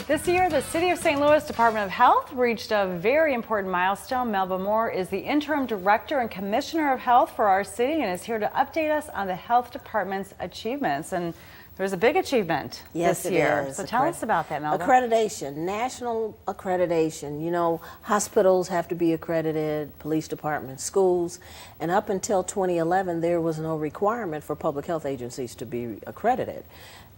This year, the City of St. Louis Department of Health reached a very important milestone. Melba Moore is the Interim Director and Commissioner of Health for our city and is here to update us on the Health Department's achievements. And there's a big achievement this year. So tell us about that, Melba. Accreditation, national accreditation. You know, hospitals have to be accredited, police departments, schools, and up until 2011, there was no requirement for public health agencies to be accredited.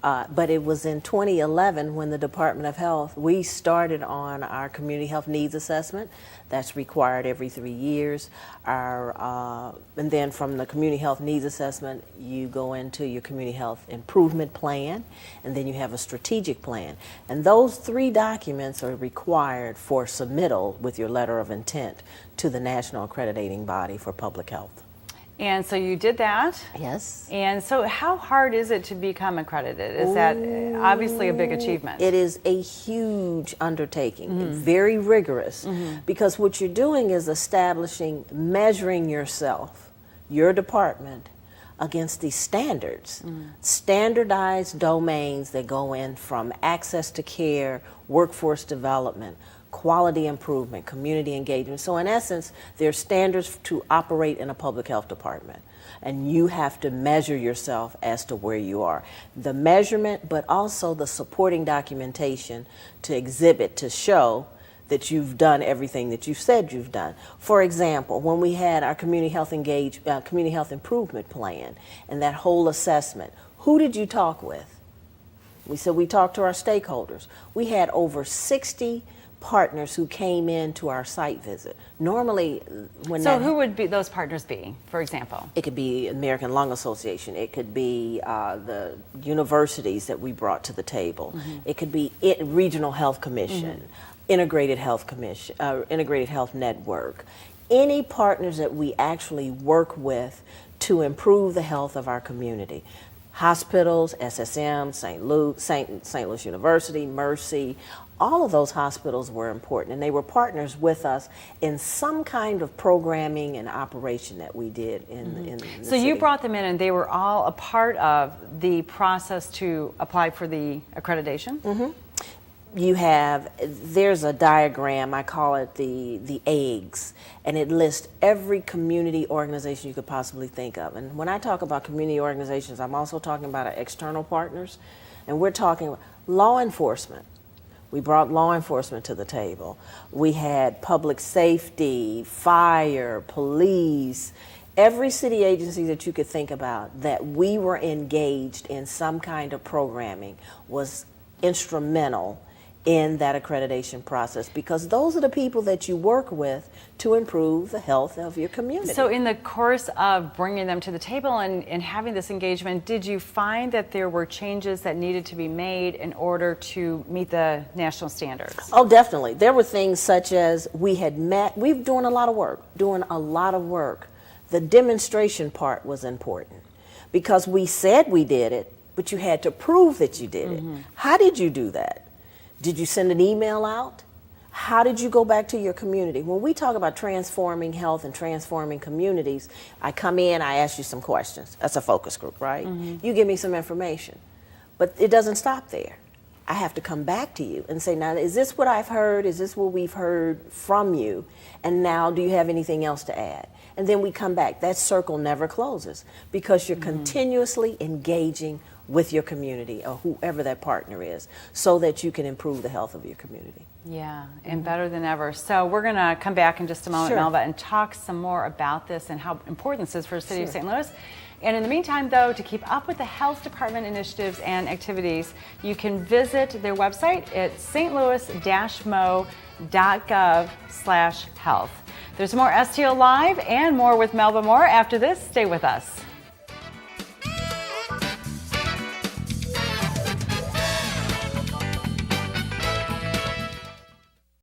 But it was in 2011 when the Department of Health, we started on our community health needs assessment. That's required every 3 years. And then from the community health needs assessment, you go into your community health improvement plan, and then you have a strategic plan. And those 3 documents are required for submittal with your letter of intent to the National Accrediting Body for Public Health. And so you did that? Yes. And so how hard is it to become accredited? Is that obviously a big achievement? It is a huge undertaking, very rigorous, because what you're doing is establishing, measuring yourself, your department, against these standards, standardized domains that go in from access to care, workforce development, quality improvement, community engagement. So in essence, there's standards to operate in a public health department, and you have to measure yourself as to where you are. The measurement, but also the supporting documentation to exhibit, to show that you've done everything that you've said you've done. For example, when we had our community health improvement plan and that whole assessment, who did you talk with? We said we talked to our stakeholders. We had over 60 partners who came in to our site visit. Normally, when who would those partners be, for example? It could be American Lung Association. It could be the universities that we brought to the table. It could be Regional Health Commission, Integrated Health Commission, Integrated Health Network. Any partners that we actually work with to improve the health of our community. Hospitals, SSM, St. Louis University, Mercy, all of those hospitals were important, and they were partners with us in some kind of programming and operation that we did in the So city. you brought them in, and they were all a part of the process to apply for the accreditation? There's a diagram, I call it the eggs, and it lists every community organization you could possibly think of. And when I talk about community organizations, I'm also talking about our external partners, and we're talking about law enforcement. We brought law enforcement to the table. We had public safety, fire, police, every city agency that you could think about that we were engaged in some kind of programming was instrumental in that accreditation process, because those are the people that you work with to improve the health of your community. So in the course of bringing them to the table and having this engagement, did you find that there were changes that needed to be made in order to meet the national standards? Oh, definitely. There were things such as we've doing a lot of work. The demonstration part was important because we said we did it, but you had to prove that you did it. How did you do that? Did you send an email out? How did you go back to your community? When we talk about transforming health and transforming communities, I come in, I ask you some questions. That's a focus group, right? You give me some information. But it doesn't stop there. I have to come back to you and say, now, is this what I've heard? Is this what we've heard from you? And now, do you have anything else to add? And then we come back. That circle never closes because you're continuously engaging with your community or whoever that partner is so that you can improve the health of your community. Yeah, and better than ever. So we're going to come back in just a moment, Melba, and talk some more about this and how important this is for the city of St. Louis. And in the meantime, though, to keep up with the health department initiatives and activities, you can visit their website at stlouis-mo.gov/health. There's more STL Live and more with Melba Moore after this. Stay with us.